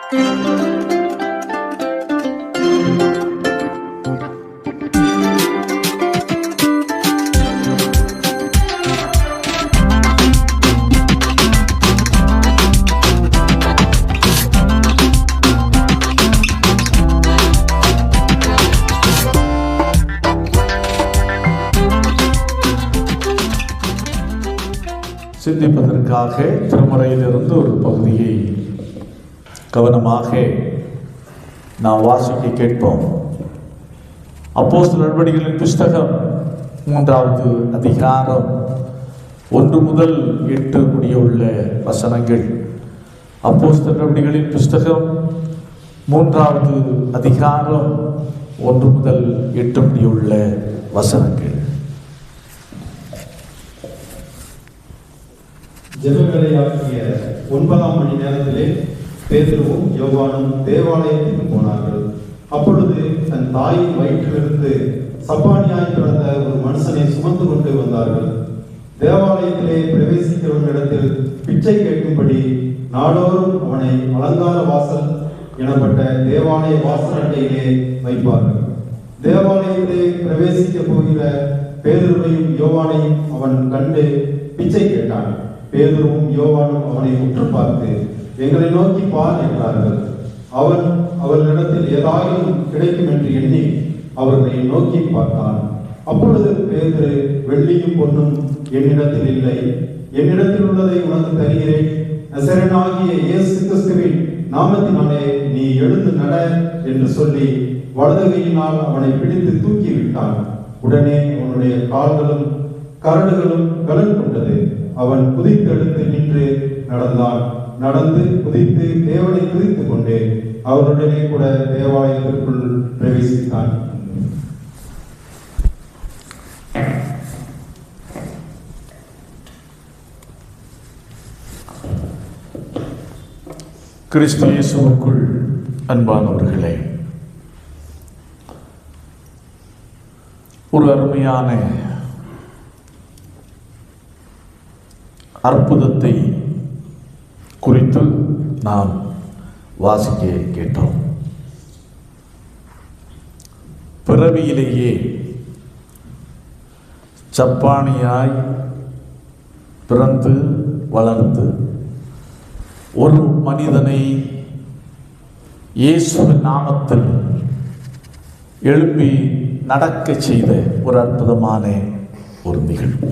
சிந்திப்பதற்காக திருமறையிலிருந்து ஒரு பகுதியை கவனமாக நாம் வாசிக்க கேட்போம். அப்போஸ்தலர் நடவடிக்கைகளின் புஸ்தகம் 3வது அதிகாரம் 1 முதல் 8 முடிய உள்ள வசனங்கள். அப்போஸ்தலர் நடவடிக்கைகளின் புஸ்தகம் 3வது அதிகாரம் 1 முதல் 8 முடிய உள்ள வசனங்கள். ஜெபங்களை ஆக்கிய 9ஆம் மணி நேரத்திலே பேதுருவும் யோவானும் தேவாலயத்துக்கு போனார்கள். அப்பொழுது தன் தாயின் வயிற்றிலிருந்து சப்பானியாய் பிறந்த ஒரு மனுஷனை சுமந்து கொண்டு வந்தார்கள். தேவாலயத்திலே பிரவேசிக்கிறவர்களிடத்தில் பிச்சை கேட்கும்படி நாடோறும் அவனை அலங்கார வாசல் எனப்பட்ட தேவாலய வாசலண்டையிலே வைப்பார்கள். தேவாலயத்திலே பிரவேசிக்க போகிற பேதுருவையும் யோவானையும் அவன் கண்டு பிச்சை கேட்டான். பேதுருவும் யோவானும் அவனை உற்று பார்த்து, எங்களை நோக்கி பார் என்றார்கள். அவன் அவர்களிடத்தில் ஏதாயிலும் கிடைக்கும் என்று எண்ணி அவர்களை நோக்கி பார்த்தான். அப்பொழுது பேதுரு, வெள்ளியும் பொன்னும் என்னிடத்தில் இல்லை, என்னிடத்தில் உள்ளதை உனக்கு தருகிறேன். நசரேயனாகிய இயேசு கிறிஸ்துவின் நாமத்தினாலே நீ எழுந்து நட என்று சொல்லி வலது கையினால் அவனை பிடித்து தூக்கி விட்டான். உடனே அவனுடைய கால்களும் கரடுகளும் பலன் கொண்டது. அவன் குதித்தெழுந்து நின்று நடந்தான். நடந்து குதித்து தேவனை துதித்துக் கொண்டு அவருடனே கூட தேவாலயத்திற்குள் பிரவேசித்தான். கிறிஸ்து இயேசுவுக்குள் அன்பானவர்களே, ஒரு அருமையான அற்புதத்தை குறித்து நாம் வாசிக்க கேட்டோம். பிறவியிலேயே சப்பானியாய் பிறந்து வளர்ந்து ஒரு மனிதனை இயேசுவின் நாமத்தில் எழுப்பி நடக்க செய்த ஒரு அற்புதமான ஒரு நிகழ்வு.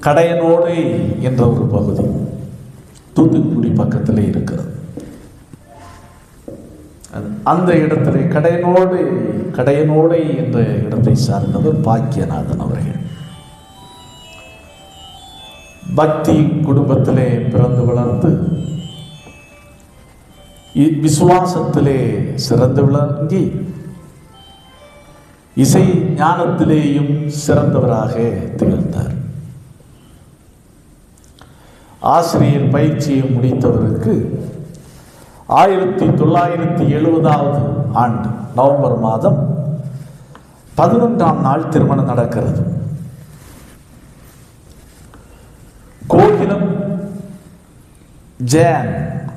கடையனோடை என்ற ஒரு பகுதி தூத்துக்குடி பக்கத்திலே இருக்கிறது. அந்த இடத்திலே கடையனோடை என்ற இடத்தை சார்ந்தவர் பாக்கியநாதன் அவர்கள். பக்தி குடும்பத்திலே பிறந்து வளர்ந்து விசுவாசத்திலே சிறந்து விளங்கி இசை ஞானத்திலேயும் சிறந்தவராக திகழ்ந்தார். ஆசிரியர் பயிற்சியை முடித்தவருக்கு 1970 ஆண்டு நவம்பர் மாதம் 11ஆம் நாள் திருமணம் நடக்கிறது.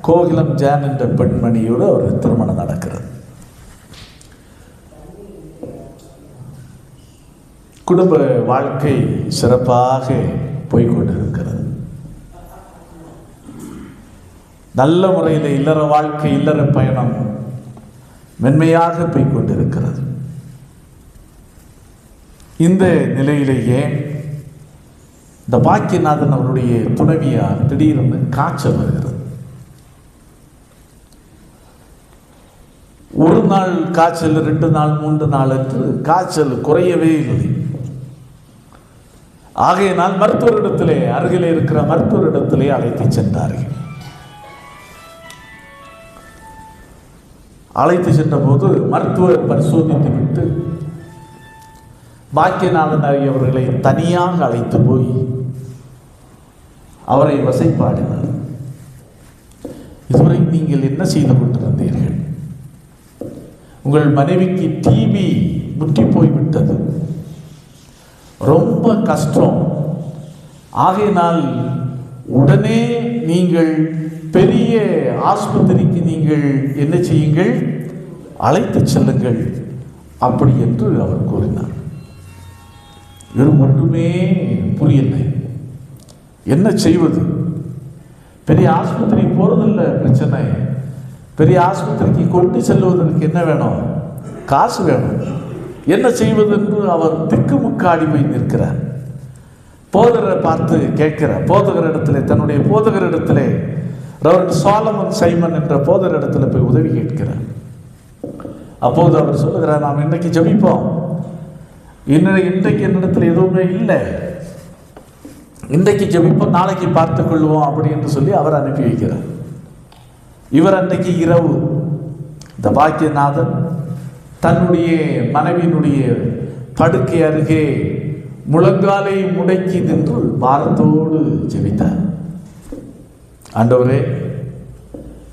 கோகிலம் ஜான் என்ற பெண்மணியோடு ஒரு திருமணம் நடக்கிறது. குடும்ப வாழ்க்கை சிறப்பாக போய்கொண்டிருக்கிறது. நல்ல முறையில் இல்லற வாழ்க்கை, இல்லற பயணம் மென்மையாக போய்கொண்டிருக்கிறது. இந்த நிலையிலேயே இந்த பாக்கியநாதன் அவருடைய துணைவியார் திடீரென்று காய்ச்சல் வருகிறது. ஒரு நாள் காய்ச்சல், 2 நாள், 3 நாள் என்று காய்ச்சல் குறையவே இல்லை. ஆகையினால் மருத்துவரிடத்திலே, அருகிலே இருக்கிற மருத்துவரிடத்திலே அழைத்து சென்றார்கள். அழைத்து சென்ற போது மருத்துவர் பரிசோதித்து விட்டு பாக்கியநாதன் அவர்களை தனியாக அழைத்து போய் அவரை வசைப்பாடினார். இதுவரை நீங்கள் என்ன செய்து கொண்டிருந்தீர்கள்? உங்கள் மனைவிக்கு டிபி முற்றி போய்விட்டது, ரொம்ப கஷ்டம். ஆகையினால் உடனே நீங்கள் பெரிய ஆஸ்பத்திரிக்கு நீங்கள் என்ன செய்யுங்கள், அழைத்து செல்லுங்கள் அப்படி என்று அவர் கூறினார். வெறும் ஒன்றுமே புரியலை, என்ன செய்வது? பெரிய ஆஸ்பத்திரி போறதில்லை பிரச்சனை, பெரிய ஆஸ்பத்திரிக்கு கொண்டு செல்வதற்கு என்ன வேணும்? காசு வேணும். என்ன செய்வது என்று அவர் திக்குமுக்காடி போய் நிற்கிறார். போதகரை பார்த்து கேட்கிறார். போதகரிடத்திலே, தன்னுடைய போதகரிடத்திலே, ரெவரண்ட் சாலமன் சைமன் என்ற போதகரிடத்தில் போய் உதவி கேட்கிறார். அப்போது அவர் சொல்லுகிறார், நாம் இன்னைக்கு ஜெபிப்போம், இன்றைக்கு என்னிடத்தில் எதுவுமே இல்லை, இன்றைக்கு ஜெபிப்போம், நாளைக்கு பார்த்துக் கொள்வோம் அப்படி என்று சொல்லி அவர் அனுப்பி வைக்கிறார். இவர் அன்றைக்கு இரவு இந்த பாக்கியநாதன் தன்னுடைய மனைவியினுடைய படுக்கை அருகே முழங்காலை முடக்கி நின்று பாரத்தோடு ஜெபித்தார். ஆண்டவரே,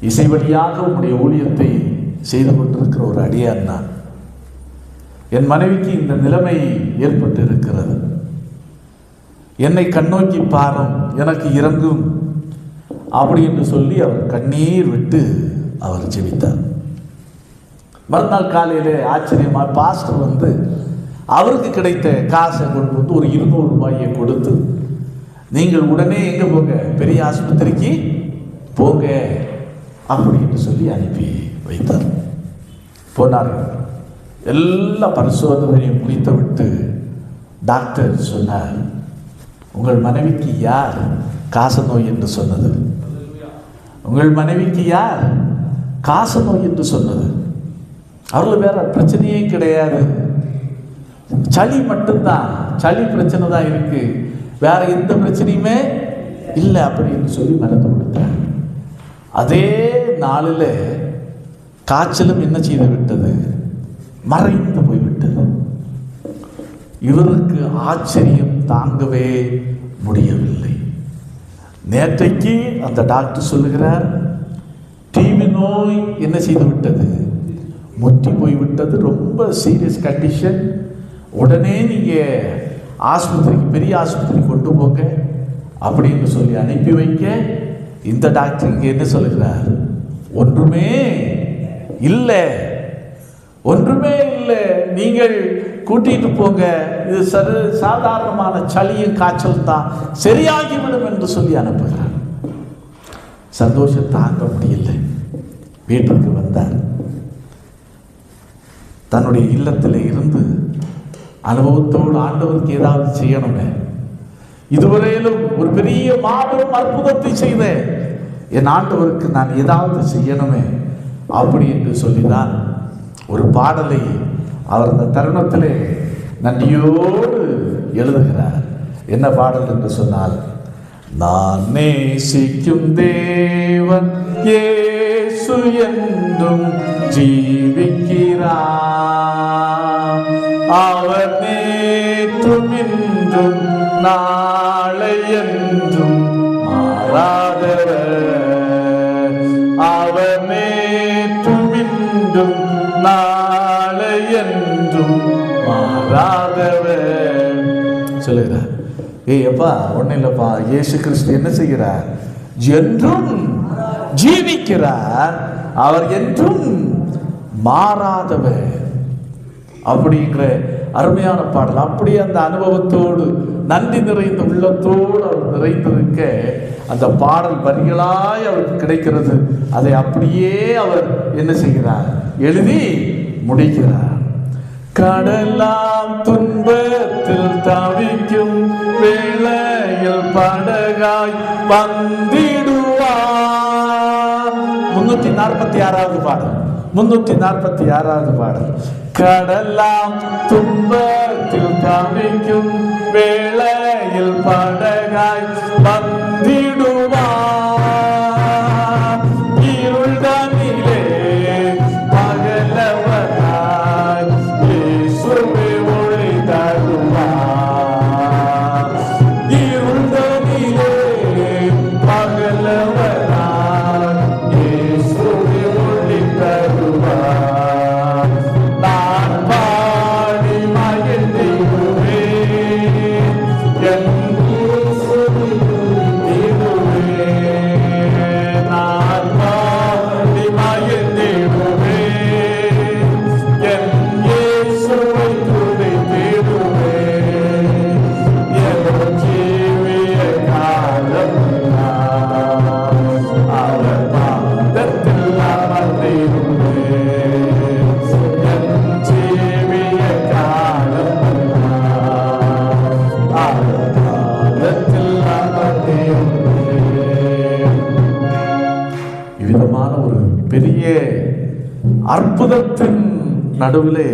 இசை வழியாக உம்முடைய ஊழியத்தை செய்து கொண்டிருக்கிற ஒரு அடியான் நான், என் மனைவிக்கு இந்த நிலைமை ஏற்பட்டு இருக்கிறது, என்னை கண்ணோக்கி பாரும், எனக்கு இறங்கும் அப்படி என்று சொல்லி அவர் கண்ணீர் விட்டு அவர் ஜெபித்தார். மறுநாள் காலையிலே ஆச்சரியமா பாஸ்டர் வந்து அவருக்கு கிடைத்த காசை கொண்டு வந்து ஒரு 200 ரூபாயை கொடுத்து, நீங்கள் உடனே எங்க போங்க, பெரிய ஆஸ்பத்திரிக்கு போங்க அப்படி என்று சொல்லி அனுப்பி வைத்தார். போனார்கள். எல்லா பரிசோதனையும் முடித்து விட்டு டாக்டர் சொன்னார், உங்கள் மனைவிக்கு யார் காச நோய் என்று சொன்னது? உங்கள் மனைவிக்கு யார் காச நோய் என்று சொன்னது? அவர்கள் வேற பிரச்சனையே கிடையாது, சளி மட்டும்தான், சளி பிரச்சனை தான் இருக்கு, வேற எந்த பிரச்சனையுமே இல்லை அப்படின்னு சொல்லி மருந்து கொடுத்தார். அதே நாளில் காய்ச்சலும் என்ன செய்து விட்டது, மறைந்து போய்விட்டது. இவருக்கு ஆச்சரியம் தாங்கவே முடியவில்லை. நேற்றைக்கு அந்த டாக்டர் சொல்லுகிறார், டிபி நோய் என்ன செய்து விட்டது, முற்றி போய்விட்டது, ரொம்ப சீரியஸ் கண்டிஷன், உடனே நீங்கள் ஆஸ்பத்திரிக்கு, பெரிய ஆஸ்பத்திரி கொண்டு போங்க அப்படின்னு சொல்லி அனுப்பி வைக்க, இந்த டாக்டர் இங்கே என்ன சொல்லுகிறார், ஒன்றுமே இல்லை, ஒன்றுமே இல்லை, நீங்கள் கூட்டிட்டு போங்க, இது சாதாரணமான சளியும் காய்ச்சல் தான், சரியாகிவிடும் என்று சொல்லி அனுப்புகிறார். சந்தோஷம் தாங்க முடியல. வீட்டிற்கு வந்தார். தன்னுடைய இல்லத்தில் இருந்து அனுபவத்தோடு ஆண்டவருக்கு ஏதாவது செய்யணுமே, இதுவரையிலும் ஒரு பெரிய மாபெரும் அற்புதத்தை செய்தேன், என் ஆண்டவருக்கு நான் ஏதாவது செய்யணுமே அப்படி என்று சொல்லிதான் ஒரு பாடலை அவர் அந்த தருணத்திலே நன்றியோடு எழுதுகிறார். என்ன பாடல் என்று சொன்னால், நான் நேசிக்கும் தேவன் இயேசு என்றும் ஜீவிக்கிறார், அவர் நேற்றும் இன்றும் நாளை என்றும் மாறாதவர், அவர் நேற்றும் இன்றும் நாளை என்றும் மாறாதவர் சொல்லுகிறார். அப்பா ஒன்னும் இல்லப்பா, இயேசு கிறிஸ்து என்ன செய்கிறார், என்றும் ஜீவிக்கிறார், அவர் என்றும் மாறாதவர் அப்படிங்கிற அருமையான பாடல். அப்படியே அந்த அனுபவத்தோடு நன்றி நிறைந்த உள்ளத்தோடு அவர் நிறைந்திருக்க அந்த பாடல் வரிகளாய் அவருக்கு கிடைக்கிறது. அதை அப்படியே அவர் என்ன செய்கிறார், எழுதி முடிக்கிறார். கடலாம் துன்பத்தில் தவிக்கும் வேளையில் படகாய் வந்திடுவார். 346வது பாடல், 346வது பாடல். கடலாம் துன்பத்தில் தவிக்கும் வேளையில் படகாய் வந்திடுவார், இருள்தனிலே பகலவனாய் இயேசுவே ஒளி தருவார், இருள்தனிலே பகலவனாய் இயேசுவே ஒளி தருவார். நான் பாடி மகிழ்ந்திடுவேன், என் இயேசுவே பெரிய அற்புதத்தின் நடுவிலே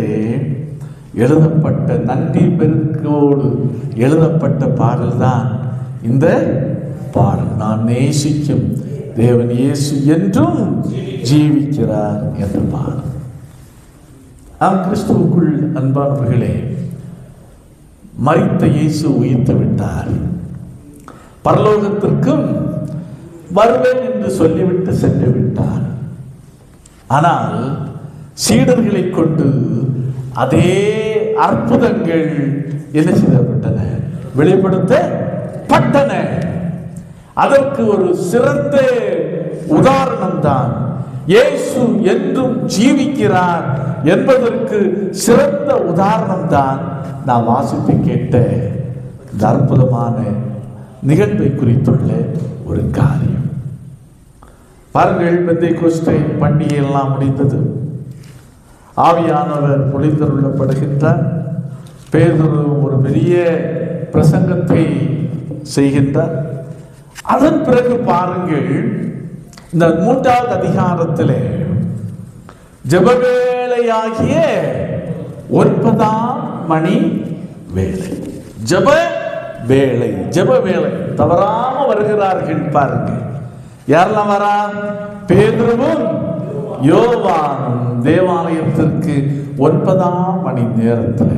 எழுதப்பட்ட நன்றி பெருக்கோடு எழுதப்பட்ட பாடல் தான் இந்த பாடல். நான் நேசிக்கும் தேவன் இயேசு என்றும் ஜீவிக்கிறார் என்ற பாடல். கிறிஸ்துவுக்குள் அன்பானவர்களே, மரித்த இயேசு உயிர்த்து விட்டார். பரலோகத்திற்கும் வருவேன் என்று சொல்லிவிட்டு சென்று விட்டார். ஆனால் சீடர்களை கொண்டு அதே அற்புதங்கள் என்ன செய்யப்பட்டன? வெளிப்படுத்தப்பட்டன. அதற்கு ஒரு சிறந்த உதாரணம் தான் இயேசு என்றும் ஜீவிக்கிறார் என்பதற்கு சிறந்த உதாரணம் தான் நான் வாசித்து கேட்ட இந்த அற்புதமான நிகழ்வை குறித்துள்ள ஒரு காரியம். பாருங்கள், பெந்தேகோஸ்தே பண்டிகை எல்லாம் முடிந்தது. ஆவியானவர் பொழிந்தருளப்படுகின்றார். பேதுரு ஒரு பெரிய பிரசங்கத்தை செய்கின்றார். அதன் பிறகு பாருங்கள், இந்த 3வது அதிகாரத்திலே ஜெபவேளையாகிய 9ஆம் மணி வேளை, ஜெப வேளை தவறாம வருகிறார்கள். பாருங்க, யாரெல்லாம் வரா? பேதுருவும் யோவானும் தேவாலயத்திற்கு 9ஆம் மணி நேரத்தில்.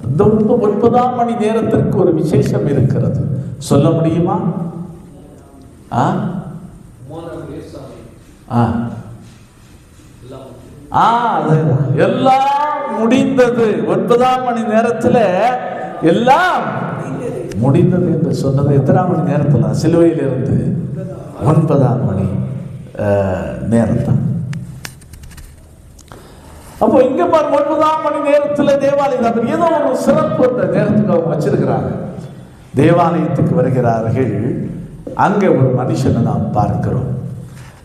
இந்த 9ஆம் மணி நேரத்திற்கு ஒரு விசேஷம் இருக்கிறது, சொல்ல முடியுமா? எல்லாம் முடிந்தது. 9ஆம் மணி நேரத்தில் எல்லாம் முடிந்தது என்று சொன்னது எத்தனாம் மணி நேரத்தில்? சிலுவையிலிருந்து 9ஆம் மணி நேரத்தான். அப்போ இங்க பாரு, 9ஆம் மணி நேரத்தில் தேவாலயம் ஏதோ ஒரு சிறப்பு அந்த நேரத்துக்கு அவங்க வச்சிருக்கிறாங்க. தேவாலயத்துக்கு வருகிறார்கள். அங்கே ஒரு மனுஷனை நாம் பார்க்கிறோம்.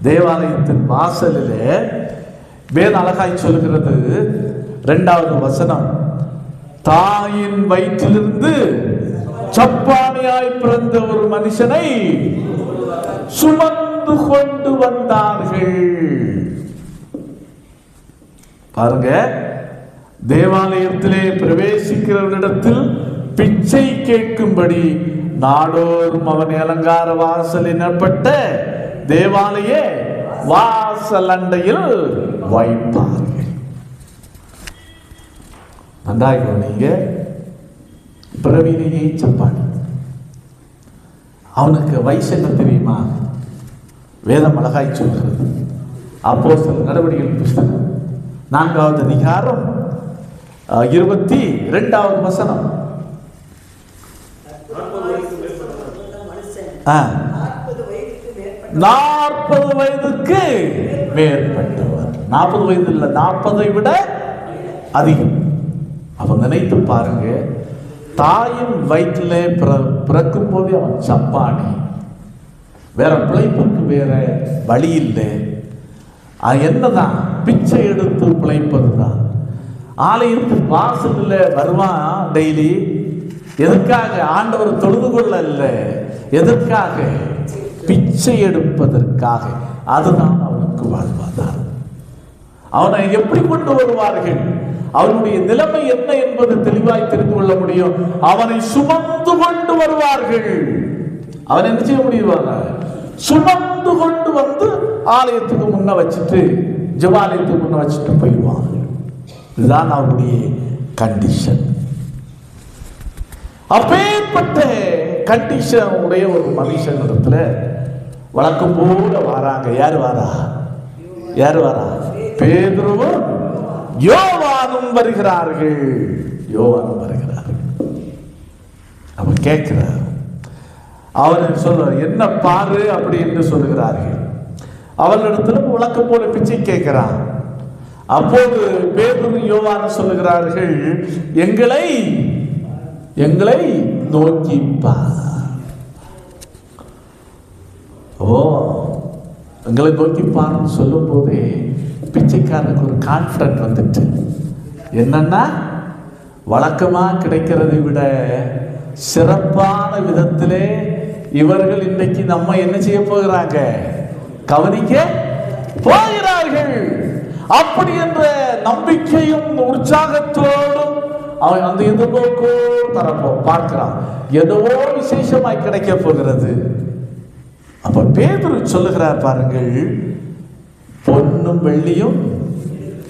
தேவாலயத்தின் வாசலிலே வேத அழகாய் சொல்கிறது, 2வது வசனம், தாயின் வயிற்றிலிருந்து சப்பானியாய் பிறந்த ஒரு மனுஷனை சுமந்து கொண்டு வந்தார்கள். பாருங்க, தேவாலயத்திலே பிரவேசிக்கிறவரிடத்தில் பிச்சை கேட்கும்படி நாடோறும் அவனை அலங்கார வாசல் எனப்பட்ட தேவாலய வாசல் அண்டையில் வைப்பார்கள். நன்றாக நீங்க பிறவிலேயே சப்பானி. அவனுக்கு வயசு என்ன தெரியுமா? வேதம் அழகாய் சொல்கிறது. அப்போஸ்தலர் நடவடிக்கைகள் புஸ்தகம் 4வது அதிகாரம் 22வது வசனம். 40 வயதுக்கு மேற்பட்டவர். 40 வயது இல்லை, 40ஐ விட அதிகம். அப்ப நினைத்து பாருங்க, தாயின் வயிற்றிலே பிறக்கும் போதே அவன் சப்பானி, வேற பிழைப்புக்கு வேற வழி இல்லை. என்னதான் பிச்சை எடுத்து பிழைப்பது தான். ஆலயத்துக்கு வாசல்ல வருவான் டெய்லி. எதற்காக? ஆண்டவர் தொழுது கொள்ள அல்ல, எதற்காக? பிச்சை எடுப்பதற்காக. அதுதான் அவனுக்கு வாழ்வாதாரம். அவனை எப்படி கொண்டு வருவார்கள்? அவனுடைய நிலைமை என்ன என்பது தெளிவாய் தெரிந்து கொள்ள முடியும். அவனை சுமந்து கொண்டு வருவார்கள். அவன் என்ன செய்ய முடியுவாங்க? சுமந்து கொண்டு வந்து ஆலயத்துக்கு முன்ன வச்சுட்டு, ஜெபாலயத்துக்கு முன்ன வச்சுட்டு போயிடுவாங்க. இதுதான் அவருடைய கண்டிஷன். அப்பேற்பட்ட கண்டிஷன் உடைய ஒரு மனுஷன் இடத்துல வழக்கம் போல வராங்க. யாரு வாரா? பேதுருவும் யோவானும் வருகிறார்கள். அவன் கேட்கிறார். அவர் சொல்றார், என்ன பாரு அப்படி என்று சொல்லுகிறார்கள். அவர்களிடத்துல வழக்கம் போல பிச்சை கேட்கிறான். அப்போது பேதுரு யோவான் சொல்லுகிறார்கள், எங்களை நோக்கி பார். எங்களை நோக்கி பாருன்னு சொல்லும் போதே பிச்சைக்காரனுக்கு ஒரு கான்ஃபிடன்ட் வந்துட்டு, என்னன்னா வழக்கமா கிடைக்கிறதை விட சிறப்பான விதத்திலே இவர்கள் இன்றைக்கு நம்ம என்ன செய்ய போகிறாங்க? கவனிக்க போகிறார்கள். அப்படி என்ற நம்பிக்கையும் உற்சாகத்தோடும் அவன் அந்த எதிர்நோக்கோ தரப்போ பார்க்கிறான். என்னவோ விசேஷமாய் கிடைக்க போகிறது. அப்ப பேதுரு சொல்லுகிறார் பாருங்கள், பொன்னும் வெள்ளியும்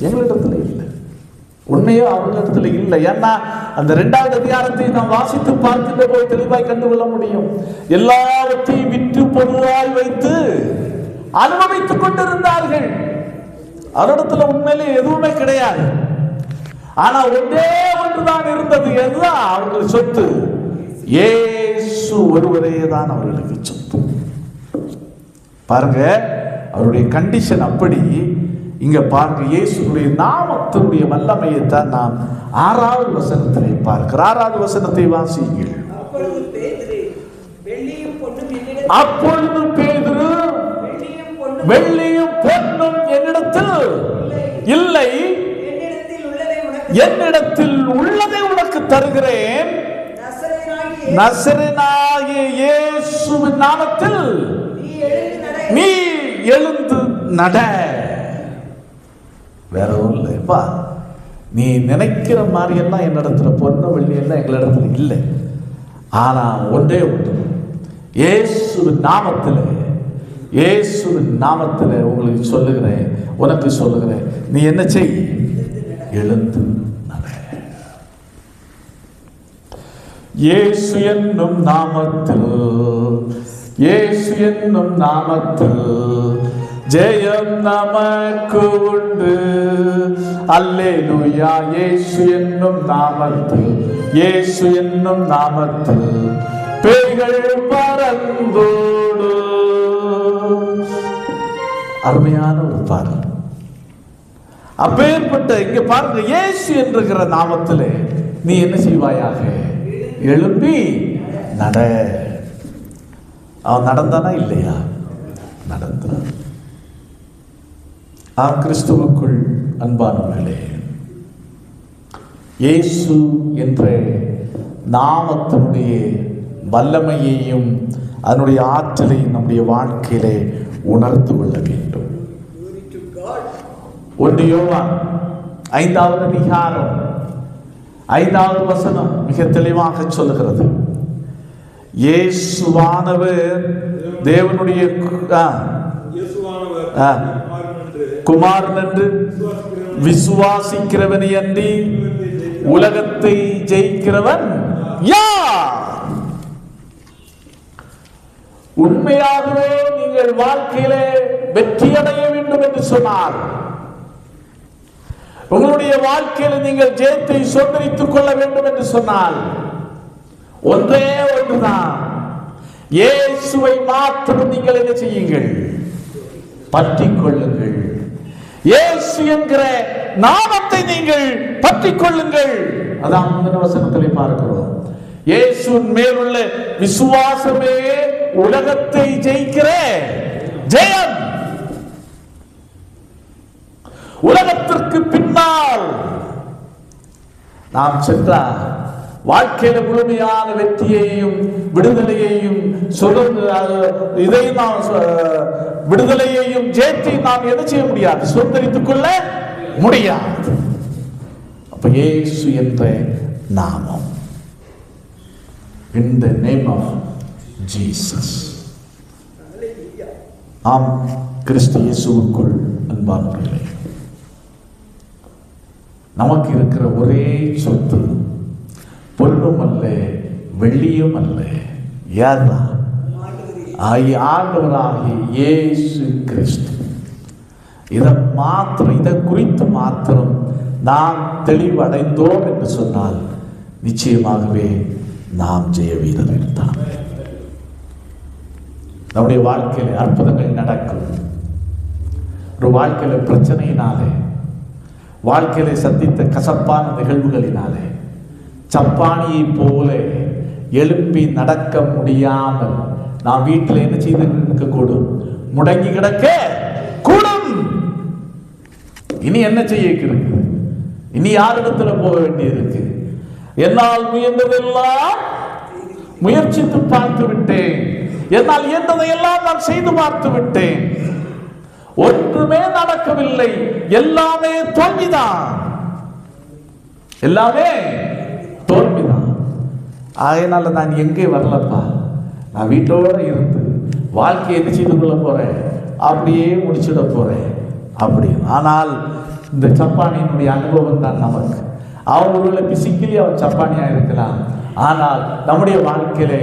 எங்களிடத்துல இல்லை. உண்மையோ அவர்களிடத்துல இல்லை. ஏன்னா அந்த 2வது அதிகாரத்தை நாம் வாசித்து பார்க்கின்ற போது தெளிவாய் கண்டுகொள்ள முடியும். எல்லாவற்றையும் விற்று பொருளாய் வைத்து அனுபவித்துக் கொண்டிருந்தார்கள். அவரிடத்துல உண்மையிலே எதுவுமே கிடையாது. ஆனா ஒன்றே ஒன்றுதான் இருந்தது. எதுதான் அவர்கள் சொத்து? இயேசு ஒருவரே தான் அவர்களுக்கு சொத்து. பாருங்க, அவருடைய கண்டிஷன் அப்படி. இங்க பாருங்க, இயேசுடைய நாமத்தினுடைய வல்லமையை தான் நாம் 6வது வசனத்திலே பார்க்கிறோம். 6வது வசனத்தை வாசியுங்கள். அப்பொழுது பேதுரு வெள்ளியும் பொன்னும் என்னிடத்தில் இல்லை, என்னிடத்தில் உள்ளதை உனக்கு தருகிறேன். நசரேயனாகிய இயேசுவின் நாமத்தில் நீ எழுந்து நட. வேற ஒன்றும் இல்லைப்பா. நீ நினைக்கிற மாதிரி எல்லாம் என்னிடத்துல பொண்ணு வெள்ளி எல்லாம் எங்களிடத்துல இல்லை. ஆனா ஒன்றே ஒன்று, இயேசுவின் நாமத்தில் உங்களுக்கு சொல்லுகிறேன், உனக்கு சொல்லுகிறேன், நீ என்ன செய்? எழுந்து நட. இயேசு என்னும் நாமத்தில் ஜெயம் நமக்கு உண்டு. அல்லேலூயா. இயேசு என்னும் நாமத்தில் பேய்கள் பறந்தோடு. அருமையான ஒரு பாடல். அப்பேற்பட்ட இங்க பாருங்க, இயேசு என்கிற நாமத்திலே நீ என்ன செய்வாயாக? எழும்பி நட. அவன் நடந்தானா இல்லையா? நடந்தான். கிறிஸ்துவுக்குள் அன்பானவர்களே, இயேசு என்ற நாமத்தினுடைய வல்லமையையும் அதனுடைய ஆற்றலையும் நம்முடைய வாழ்க்கையிலே உணர்ந்து கொள்ள வேண்டும். 1 யோவான் 5வது அதிகாரம் 5வது வசனம் மிக தெளிவாக சொல்லுகிறது, இயேசுவானவர் தேவனுடைய குமாரன் என்று விசுவாசிக்கிறவனை அன்றி உலகத்தை ஜெயிக்கிறவன் யார்? உண்மையாகவே நீங்கள் வாழ்க்கையிலே வெற்றி அடைய வேண்டும் என்று சொன்னார், உங்களுடைய வாழ்க்கையில் நீங்கள் ஜெயத்தை சொந்தரித்துக் கொள்ள வேண்டும் என்று சொன்னால் ஒன்றே ஒன்றுதான், இயேசுவை மாத்திரம் நீங்கள் என்ன செய்யுங்கள்? பற்றிக் கொள்ளுங்கள். இயேசு என்கிற நாமத்தை நீங்கள் பற்றிக் கொள்ளுங்கள். அதான் முந்தின வசனத்தில் பார்க்கிறோம். இயேசுவின் மேலுள்ள விசுவாசமே உலகத்தை ஜெயிக்கிற ஜெயம். உலகத்திற்கு பின்னால் நாம் சென்றால் வாழ்க்கையில முழுமையான வெற்றியையும் விடுதலையையும் இதை நாம் விடுதலையையும் ஜெயத்தை நாம் என்ன செய்ய முடியாது? சுதந்திரித்துக் கொள்ள முடியாது. அப்ப இயேசு என்ற நாமம், in the name of Jesus. ஆம், கிறிஸ்து இயேசுவுக்குள் அன்பானவர்களே, நமக்கு இருக்கிற ஒரே சொத்து பொன்னும் அல்ல, வெள்ளியும் அல்ல, ஆண்டவராகிய இயேசு கிறிஸ்து. இதை குறித்து மாத்திரம் நாம் தெளிவடைந்தோம் என்று சொன்னால் நிச்சயமாகவே நாம் ஜெய வீரர்கள் தான். நம்முடைய வாழ்க்கையில அற்புதங்கள் நடக்கும். ஒரு வாழ்க்கையில பிரச்சனையினாலே, வாழ்க்கையில சந்தித்த கசப்பான நிகழ்வுகளினாலே சப்பானியை போல எழுப்பி நடக்க முடியாமல் நாம் வீட்டில் என்ன செய்து இருக்கக்கூடும்? முடங்கி கிடக்க கூடும். இனி என்ன செய்ய இருக்கு? இனி யாரிடத்துல போக வேண்டியிருக்கு? என்னால் முயன்றதெல்லாம் முயற்சித்து பார்த்து விட்டேன், என்னால் இயன்றதையெல்லாம் நான் செய்து பார்த்து விட்டேன். ஒன்றுமே நடக்கவில்லை. எல்லாமே தோல்விதான், எல்லாமே தோல்விதான். அதனால நான் எங்கே வரலப்பா, நான் வீட்டோட இருந்து வாழ்க்கையை என்ன செய்து கொள்ள போறேன், அப்படியே முடிச்சுட போறேன் அப்படி. ஆனால் இந்த சப்பானியினுடைய அனுபவம் தான் நமக்கு. அவன் ஒருவேளை பிசிக்கலி அவன் சப்பானியா இருக்கலாம், ஆனால் நம்முடைய வாழ்க்கையில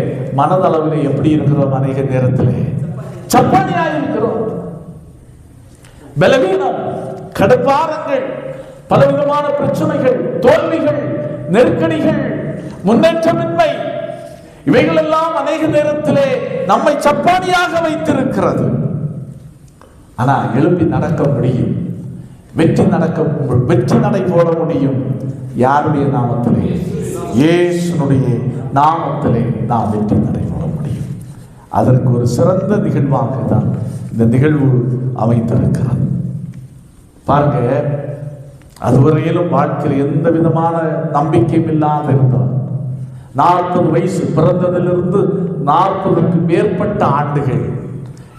மனதளவில் எப்படி இருக்கிறோம், அநேக நேரத்தில் சப்பானியா இருக்கிறோம். பலவீனம், கடுப்பாரங்கள், பலவிதமான பிரச்சனைகள், தோல்விகள், நெருக்கடிகள், முன்னேற்றமின்மை, இவைகள் எல்லாம் அநேக நேரத்திலே நம்மை சப்பானியாக வைத்திருக்கிறது. ஆனா எழுப்பி நடக்க முடியும், வெற்றி நடை போட முடியும். யாருடைய நாமத்திலே? இயேசுனுடைய நாமத்திலே நாம் வெற்றி நடை போட முடியும். அதற்கு ஒரு சிறந்த நிகழ்வாக தான் இந்த நிகழ்வு அமைந்திருக்கிறது. பாருங்க, அதுவரையிலும் வாழ்க்கையில் எந்த விதமான நம்பிக்கையும் இல்லாத இருந்தார். 40 வயசு பிறந்ததிலிருந்து 40க்கு மேற்பட்ட ஆண்டுகள்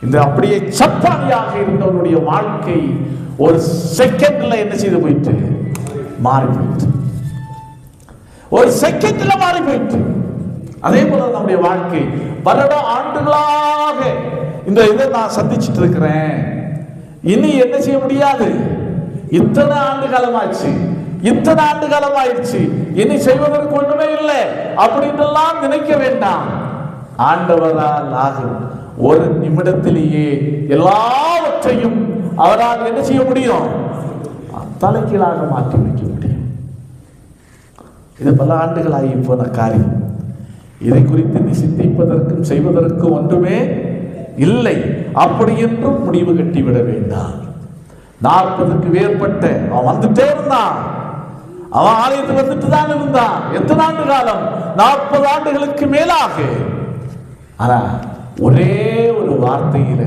இந்த அப்படியே சப்பானியாக இருந்தவனுடைய வாழ்க்கை ஒரு செகண்ட்ல என்ன செய்து போயிட்டு மாறி போயிட்டு, ஒரு செகண்ட்ல மாறி போயிட்டு. அதே போல நம்முடைய வாழ்க்கை பல ஆண்டுகளாக இந்த இதை நான் சந்திச்சுட்டு இருக்கிறேன், இனி என்ன செய்ய முடியாது, இத்தனை ஆண்டு காலமாச்சு, இத்தனை ஆண்டு காலம் ஆயிடுச்சு, இனி செய்வதற்கு ஒண்ணுமே இல்லை அப்படின்றெல்லாம் நினைக்க வேண்டாம். ஆண்டவரால் ஆகும். ஒரு நிமிடத்திலேயே எல்லாவற்றையும் அவரால் என்ன செய்ய முடியும், தலைகீழாக மாற்றி வைக்க முடியும். இது பல ஆண்டுகளாகி போன காரியம். இதை குறித்து நீ சிந்திப்பதற்கும் செய்வதற்கும் ஒன்றுமே இல்லை. அப்படி என்றும் முடிவு கட்டிவிட வேண்டாம். 40க்கு மேற்பட்ட அவன் வந்துட்டே இருந்தான். அவன் ஆலயத்தில் வந்துட்டு தான் இருந்தான். எத்தனை ஆண்டு காலம்? 40 ஆண்டுகளுக்கு மேலாக. ஆனா ஒரே ஒரு வார்த்தையில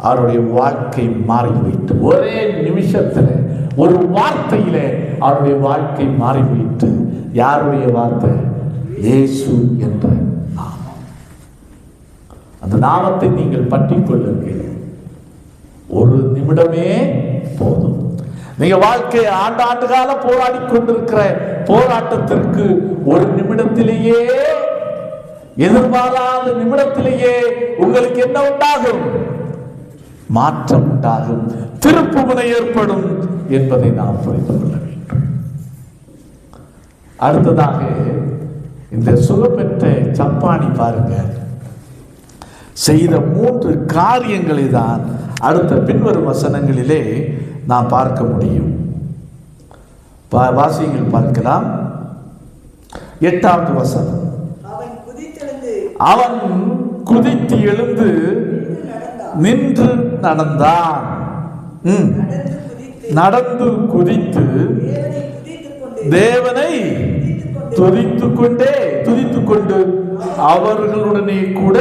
அவருடைய வாழ்க்கை மாறி போயிட்டு, ஒரே நிமிஷத்துல ஒரு வார்த்தையில அவருடைய வாழ்க்கை மாறி போயிட்டு. யாருடைய வார்த்தை? இயேசு என்ற நாமம். அந்த நாமத்தை நீங்கள் பற்றிக் கொள்ளுங்கள். ஒரு நிமிடமே போதும். நீங்க வாழ்க்கை ஆண்டு கால போராடி கொண்டிருக்கிற போராட்டத்திற்கு ஒரு நிமிடத்திலேயே, எதிர்பாராத நிமிடத்திலேயே உங்களுக்கு என்ன உண்டாகும்? மாற்றம் உண்டாகும், திருப்பு முனை ஏற்படும் என்பதை நாம் புரிந்து கொள்ள வேண்டும். அடுத்ததாக இந்த சுகப்பெற்ற சப்பானி பாருங்க, செய்த 3 காரியங்களை தான் அடுத்த பின்வரும் வசனங்களிலே நாம் பார்க்க முடியும். வாசியங்கள் பார்க்கலாம். 8வது வசனம். அவன் குதித்து எழுந்து நின்று நடந்தான். நடந்து குதித்து தேவனை துதித்து கொண்டு அவர்களுடனே கூட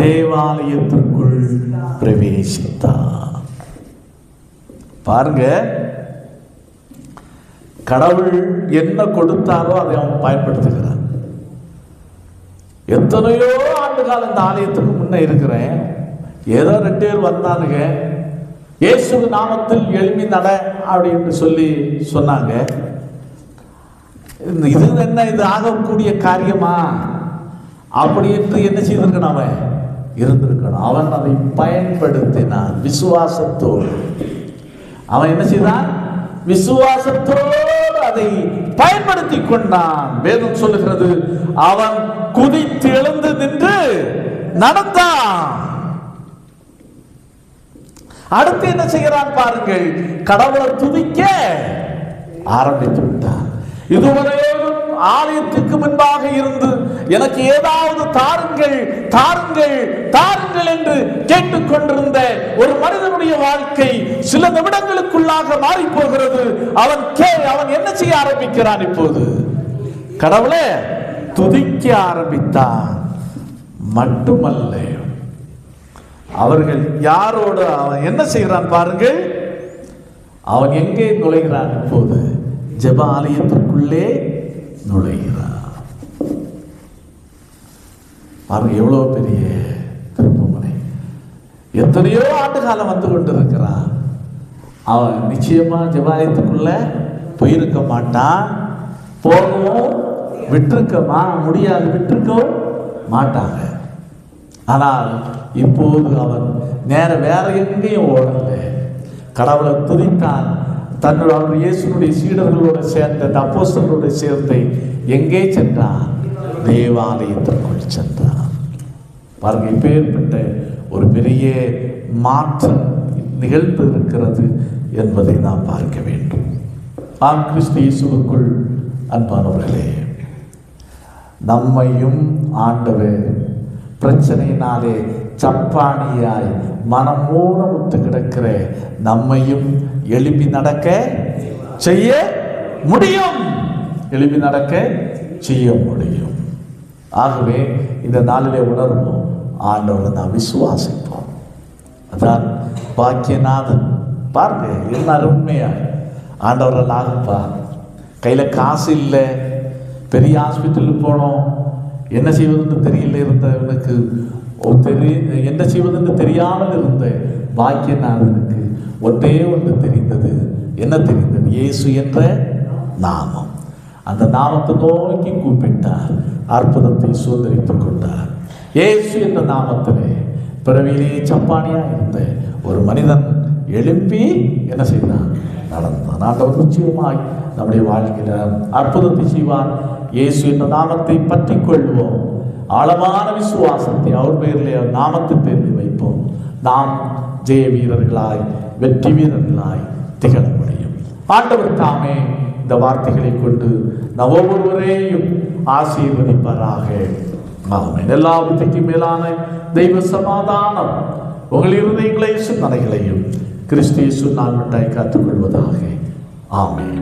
தேவாலயத்திற்குள் பிரவேசித்தார். பாருங்க, கடவுள் என்ன கொடுத்தாரோ அதை அவன் பயன்படுத்துகிறான். எத்தனையோ ஆண்டு காலம் இந்த ஆலயத்துக்கு முன்ன இருக்கிறேன், ஏதோ 2 பேர் வந்தானுங்க, இயேசு நாமத்தில் எழுப்பி நட அப்படின்னு சொல்லி சொன்னாங்க. இது என்ன, இது ஆகக்கூடிய காரியமா அப்படி என்று என்ன செய்திருக்கணும்? அவன் இருந்திருக்கணும். அவன் அதை பயன்படுத்தினான் விசுவாசத்தோடு. அவன் என்ன செய்தான்? விசுவாசத்தோடு அதை பயன்படுத்தி கொண்டான். வேதம் சொல்லுகிறது, அவன் குதித்து எழுந்து நின்று நடந்தான். அடுத்து என்ன செய்கிறான் பாருங்கள், கடவுளை துதிக்க ஆரம்பித்து விட்டான். இதுவரையிலும் ஆலயத்துக்கு முன்பாக இருந்து எனக்கு ஏதாவது தாருங்கள் தாருங்கள் தாருங்கள் என்று கேட்டுக்கொண்டிருந்த ஒரு மனிதனுடைய வாழ்க்கை சில நிமிடங்களுக்குள்ளாக மாறி போகிறது. அவன் என்ன செய்ய ஆரம்பிக்கிறான்? இப்போது கடவுளை துதிக்க ஆரம்பித்தான். மட்டுமல்ல, அவர்கள் யாரோடு அவன் என்ன செய்கிறான் பாருங்கள். அவன் எங்கே நுழைகிறான்? இப்போது ஜெப ஆலயத்திற்குள்ளே நுழைகிறான். பாருங்க, எவ்வளவு பெரிய திருப்புமுனை, எத்தனையோ ஆண்டு காலம் வந்து கொண்டிருக்கிறான். அவன் நிச்சயமா ஜெபாலயத்துக்குள்ள போயிருக்க மாட்டான். போகவும் விட்டிருக்க முடியாது, விட்டிருக்கவும் மாட்டாங்க. ஆனால் இப்போது அவன் வேற எங்கேயும் ஓடல. கடவுளை துதித்தான். தன்னுடைய இயேசுனுடைய சீடர்களோடு சேர்ந்த அப்போஸ்தலரோடு சேர்ந்து எங்கே சென்றான்? தேவாலயத்திற்குள் சென்றான். பாருங்க, இப்பேற்பட்ட ஒரு பெரிய மாற்றம் நிகழ்ந்து இருக்கிறது என்பதை நாம் பார்க்க வேண்டும். ஆம், கிறிஸ்து இயேசுவுக்குள் அன்பானவர்களே, நம்மையும் ஆண்டவர் பிரச்சனையினாலே சப்பானியாய் மனம் மூலமுத்து கிடக்கிற நம்மையும் எழுப்பி நடக்க செய்ய முடியும். எழுப்பி நடக்க செய்ய முடியும். ஆகவே இந்த நாளிலே உணர்வோம், ஆண்டவரை நாம் விசுவாசிப்போம். அதான் பாக்கியநாதன். பாருங்க, என்ன அருமையா ஆண்டவரை நாகப்பா. கையில் காசு இல்லை, பெரிய ஹாஸ்பிட்டலுக்கு போனோம், என்ன செய்வதுன்னு தெரியல இருந்தவனுக்கு, என்ன செய்வதுன்னு தெரியாமல் இருந்த பாக்கியநாதனுக்கு ஒன்றே ஒன்று தெரிந்தது. என்ன தெரிந்தது? இயேசு என்ற நாமம். அந்த நாமத்தை நோக்கி கூப்பிட்டார், அற்புதத்தை சுதந்திரித்துக் கொண்டார். இயேசு என்ற நாமத்திலே பிறவியிலேயே சப்பானியா இருந்த ஒரு மனிதன் எழுப்பி என்ன செய்தான்? நடந்தான். ஆண்டவர் நிச்சயமாய் நம்முடைய வாழ்க்கையில் அற்புதத்தை செய்வார். இயேசு என்ற நாமத்தை பற்றி கொள்வோம். ஆழமான விசுவாசத்தை அவர் பெயரிலே, நாமத்தின் பேரில் வைப்போம். நாம் ஜெய வீரர்களாய், வெற்றி வீரர்களாய் திகழ முடியும். ஆண்டவர் தாமே இந்த வார்த்தைகளை கொண்டு நம் ஒவ்வொருவரையும் ஆசீர்வதிப்பாராக. ஆமென். எல்லா புத்திக்கும் மேலான தெய்வ சமாதானம் உங்கள் இருதயங்களை சிந்தனைகளையும் கிறிஸ்து இயேசு நாமத்தால் காத்துக்கொள்வதாக. ஆமென்.